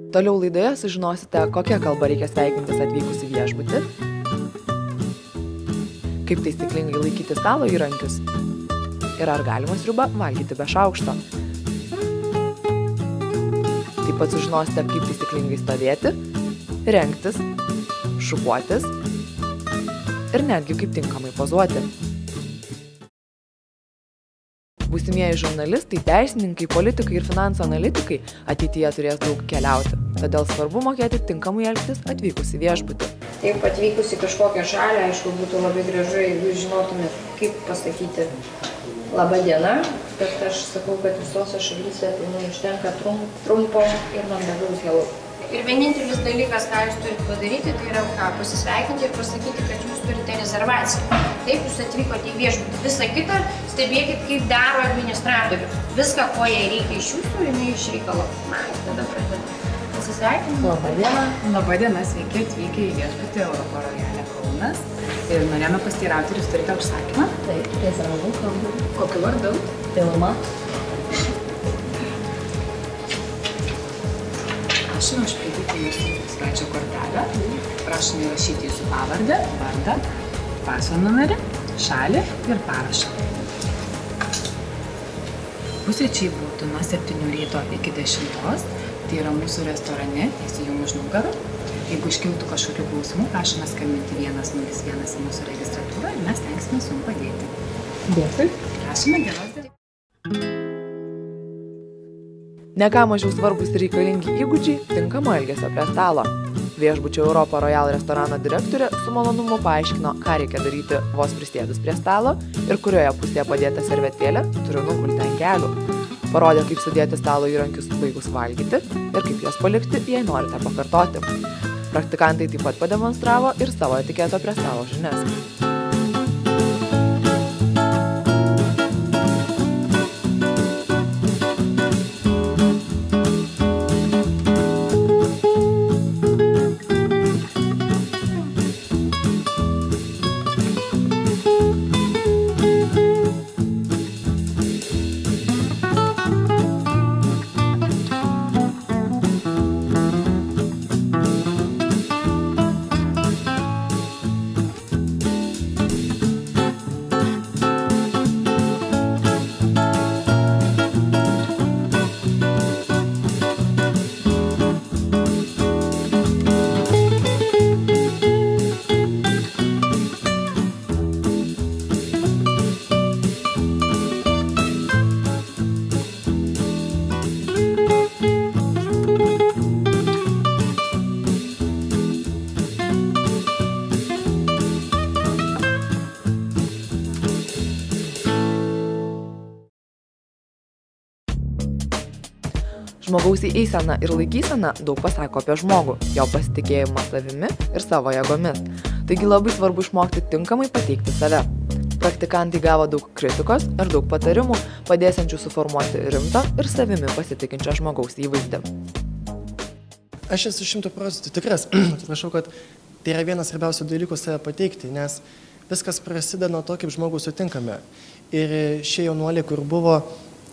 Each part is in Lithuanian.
Toliau laidoje sužinosite, kokia kalba reikia sveikintis atvykus į viešbutį, kaip taisyklingai laikyti stalo įrankius ir ar galima sriubą valgyti be šaukšto. Taip pat sužinosite, kaip taisyklingai stovėti, rengtis, šukuotis ir netgi kaip tinkamai pozuoti. Būsimieji žurnalistai, teisininkai, politikai ir finansų analitikai ateityje turės daug keliauti, todėl svarbu mokėti tinkamai elgtis atvykus į viešbutį. Taip, atvykus į kažkokią šalį, aišku, būtų labai gražu, jeigu jūs žinotumėt, kaip pasakyti laba diena, bet aš sakau, kad visose šalyse užtenka trumpo ir mandagaus hello. Ir vienintelis dalykas, ką jūs turite padaryti, tai yra pasisveikinti ir pasakyti, kad jūs turite rezervaciją. Taip, jūs atvykote į viešbutį. Visą kitą stebėkit, kaip daro administratorius. Viską, ko jai reikia iš jūsų, jinai iš reikalo. Na, ir tada pradedame. Pasisveikinti. Labadiena. Labadiena, sveiki atvykę į viešbutį Europa Royale Kaunas. Ir norėjome pasiteirauti, ar jūs turite užsakymą? Taip, rezervavau kambarį. Kokiu vardu? Vilma. Prašome užpildyti jūsų svečio kortelę. Prašome įrašyti jūsų pavardę, vardą, paso numerį, šalį ir parašą. Pusryčiai būtų nuo 7 ryto iki 10. Tai yra mūsų restorane, tiesiai jums už nugarų. Jeigu iškiltų kažkokių klausimų, prašome skambinti 101 į mūsų registratūrą ir mes stengsime jums padėti. Dėkui. Prašome geros dienos. Ne ką mažiau svarbus ir reikalingi įgūdžiai tinkamo elgesio prie stalo. Viešbučio Europa Royale restorano direktorė su malonumu paaiškino, ką reikia daryti vos prisėdus prie stalo ir kurioje pusėje padėta servetėlė turi nugulti ant kelių. Parodė, kaip sudėti stalo įrankius baigus valgyti ir kaip juos palikti, jei norite pakartoti. Praktikantai taip pat pademonstravo ir savo etiketo prie stalo žinias. Žmogaus eisena ir laikysena daug pasako apie žmogų, jo pasitikėjimą savimi ir savo jėgomis. Taigi labai svarbu išmokti tinkamai pateikti save. Praktikantai gavo daug kritikos ir daug patarimų, padėsiančių suformuoti rimtą ir savimi pasitikinčio žmogaus įvaizdį. Aš esu 100% tikras, atsiprašau, kad tai yra vienas svarbiausių dalykų save pateikti, nes viskas prasideda nuo to, kaip žmogų sutinkame. Ir šie jaunuoliai, kur buvo,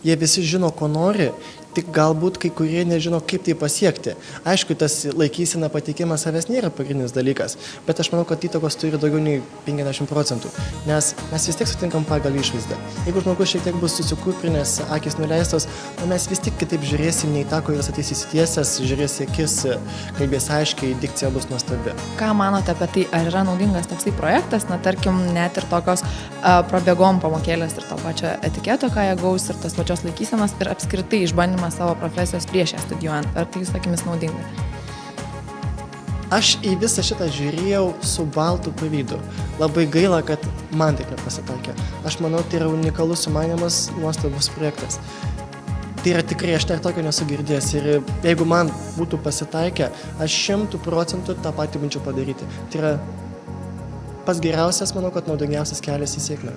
jie visi žino, ko nori, tik galbūt kai kurie nežino, kaip tai pasiekti. Aišku, tas laikysena pateikimas savęs nėra pagrindinis dalykas, bet aš manau, kad įtakos turi daugiau nei 50%, nes mes vis tiek sutinkam pagal išvaizdą. Jeigu žmogus šiek tiek bus susikūprinęs, akis nuleistos, mes vis tiek kitaip žiūrėsim nei tą, kuris ateis įsitiesęs, žiūrės į akis, kalbės aiškiai, dikcija bus nuostabi. Ką manote apie tai, ar yra naudingas toksai projektas, na tarkim, net ir tokios prabėgom pamokėlės ir to pačio etiketo, ką jie gaus, ir tas pačios laikysenos ir apskritai išbandymas savo profesijos prieš ją studijuojant. Ar tai jūsų akimis naudinga? Aš į visą šitą žiūrėjau su baltu pavydu. Labai gaila, kad man taip nepasitaikė. Aš manau, tai yra unikalus sumanymas, nuostabus projektas. Tai yra tikrai, aš dar tokio nesu girdėjęs ir jeigu man būtų pasitaikę, aš 100% tą patį bandžiau padaryti. Tai yra pats geriausias, manau, kad naudingiausias kelias į sėkmę.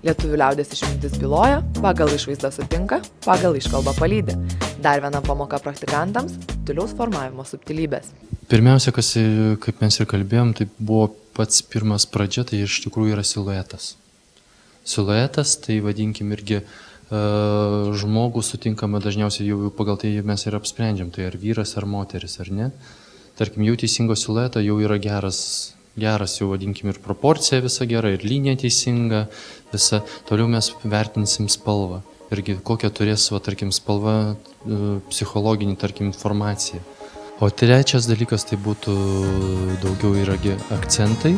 Lietuvių liaudies išmintis byloja, pagal išvaizdą sutinka, pagal iškalbą palydi. Dar viena pamoka praktikantams – stiliaus formavimo subtilybės. Pirmiausia, kaip mes ir kalbėjom, tai buvo pats pirmas pradžia, tai iš tikrųjų yra siluetas. Siluetas, tai vadinkim irgi žmogų sutinkame dažniausiai jau pagal tai mes ir apsprendžiam, tai ar vyras, ar moteris, ar ne. Tarkim, jau teisingo silueto jau yra geras, jau vadinkim ir proporcija visa gera, ir linija teisinga, visa. Toliau mes vertinsim spalvą. Irgi kokią turės, tarkim, spalva psichologinį, tarkim, informaciją. O trečias dalykas tai būtų daugiau yra akcentai,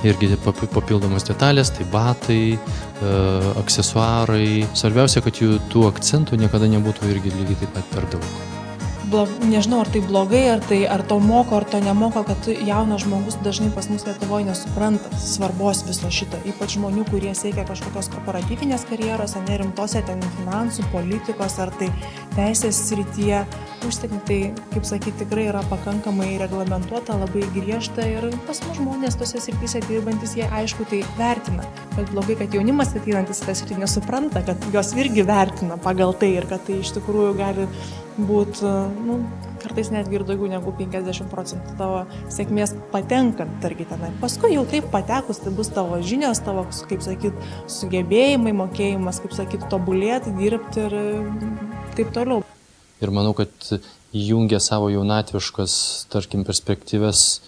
irgi papildomos detalės, tai batai, aksesuarai. Svarbiausia, kad jų tų akcentų niekada nebūtų irgi lygiai taip pat per daug. Nežinau, ar tai blogai, ar to moko, ar to nemoko, kad jaunas žmogus dažnai pas mus Lietuvoje nesupranta svarbos viso šito. Ypač žmonių, kurie siekia kažkokios korporatyvinės karjeros, ar nerimtose ten finansų, politikos, ar tai teisės srityje. Užsienį tai, kaip sakyti, tikrai yra pakankamai reglamentuota, labai griežta ir pas mus žmonės tose srityse dirbantis, jie aišku tai vertina. Bet blogai, kad jaunimas ateinantis į tą sritį nesupranta, kad jos irgi vertina pagal tai ir kad tai iš tikrųjų gali būti, kartais netgi ir daugiau negu 50% tavo sėkmės patenkant, tarkim, tenai. Paskui jau taip patekus, tai bus tavo žinios, tavo, kaip sakyt, sugebėjimai, mokėjimas, kaip sakyt, tobulėti, dirbti ir taip toliau. Ir manau, kad įjungia savo jaunatviškas, tarkim, perspektyves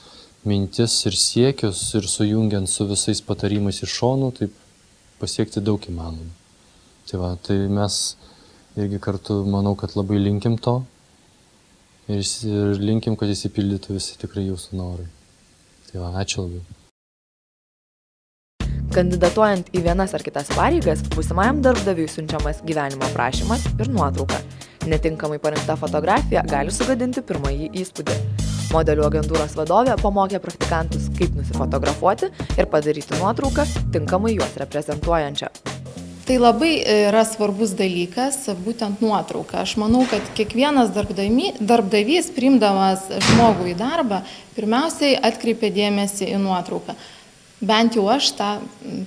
mintis ir siekius ir sujungiant su visais patarimais iš šonų, taip pasiekti daug įmanomų. Tai mes irgi kartu, manau, kad labai linkim to ir linkim, kad įsipildytų visi tikrai jūsų norai. Ačiū labai. Kandidatuojant į vienas ar kitas pareigas, būsimajam darbdaviui siunčiamas gyvenimo aprašymas ir nuotrauka. Netinkamai parinkta fotografija gali sugadinti pirmąjį įspūdį. Modelių agentūros vadovė pamokė praktikantus, kaip nusifotografuoti ir padaryti nuotrauką tinkamai juos reprezentuojančią. Tai labai yra svarbus dalykas, būtent nuotrauka. Aš manau, kad kiekvienas darbdavys, priimdamas žmogų į darbą, pirmiausiai atkreipia dėmesį į nuotrauką. Bent jau aš tą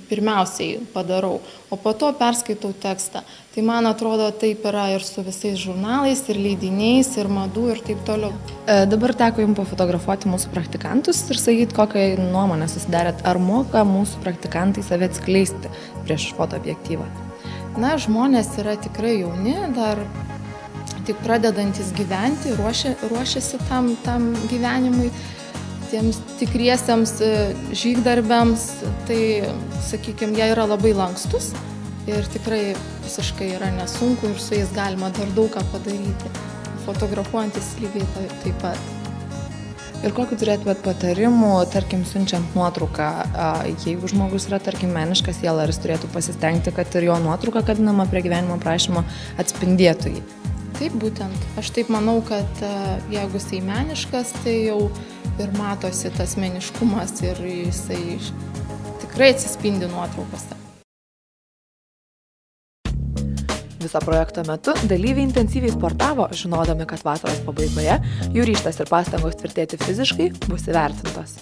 pirmiausiai padarau, o po to perskaitau tekstą. Tai man atrodo, taip yra ir su visais žurnalais, ir leidiniais, ir madų, ir taip toliau. Dabar teko jums pafotografuoti mūsų praktikantus ir sakyti, kokią nuomonę susidarėt, ar moka mūsų praktikantai save atskleisti prieš fotoobjektyvą. Na, žmonės yra tikrai jauni, dar tik pradedantis gyventi, ruošiasi tam gyvenimui. Tiems tikriesiams žygdarbiams, tai, sakykime, jie yra labai lankstus ir tikrai visiškai yra nesunku ir su jais galima dar daug ką padaryti. Fotografuojantis lygiai taip pat. Ir kokiu turėtumėt patarimų, tarkim, siunčiant nuotrauką, jeigu žmogus yra, tarkim, meniška siela, ar jis turėtų pasistengti, kad ir jo nuotrauka, kabinama prie gyvenimo aprašymo, atspindėtų jį? Taip, būtent. Aš taip manau, kad jeigu jisai meniškas, tai jau ir matosi tas meniškumas ir jisai tikrai atsispindi nuotraukose. Viso projekto metu dalyviai intensyviai sportavo, žinodami, kad vasaros pabaigoje jų ryžtas ir pastangos tvirtėti fiziškai bus įvertintos.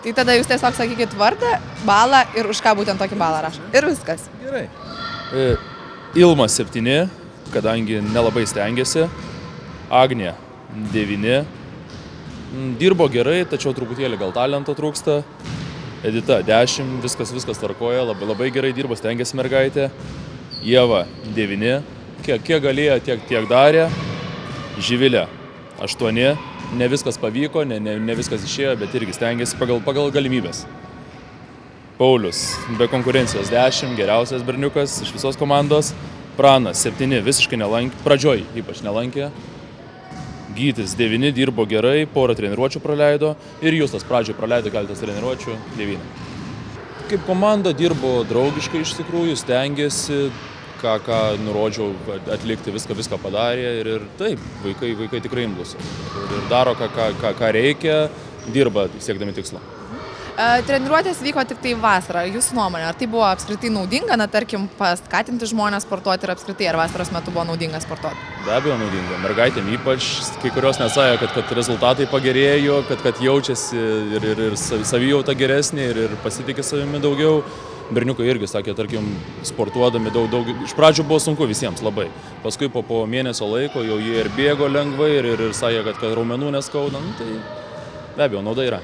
Tai tada jūs tiesiog sakykit vardą, balą ir už ką būtent tokį balą rašo. Ir viskas. Gerai. Ilma 7, kadangi nelabai stengiasi. Agnė 9. Dirbo gerai, tačiau truputėlį gal talento trūksta. Edita 10, viskas tvarkoja, labai gerai dirbo, stengiasi mergaitė. Ieva 9, kiek galėjo, tiek darė. Živilė 8, ne viskas pavyko, ne viskas išėjo, bet irgi stengiasi pagal galimybės. Paulius be konkurencijos 10, geriausias berniukas iš visos komandos. Pranas 7, visiškai nelankė, pradžioj ypač nelankė. Gytis 9, dirbo gerai, porą treniruočių praleido ir Justas pradžioje praleido keletas treniruočių 9. Kaip komanda dirbo draugiškai iš tikrųjų, stengiasi, ką nurodžiau atlikti, viską padarė ir taip, vaikai tikrai imlūs. Ir daro, ką reikia, dirba siekdami tikslo. Treniruotės vyko tik tai vasarą. Jūsų nuomonė, ar tai buvo apskritai naudinga, tarkim, paskatinti žmonės sportuoti ir apskritai, ar vasaros metu buvo naudinga sportuoti? Be abejo naudinga. Mergaitėm ypač, kai kurios nesąjo, kad rezultatai pagerėjo, kad jaučiasi ir savijauta geresnė ir pasitikė savimi daugiau. Berniukai irgi sakė, tarkim, sportuodami daug. Iš pradžių buvo sunku visiems labai. Paskui po mėnesio laiko jau jie ir bėgo lengvai ir sakė, kad raumenų neskauda. Tai be abejo, nauda yra.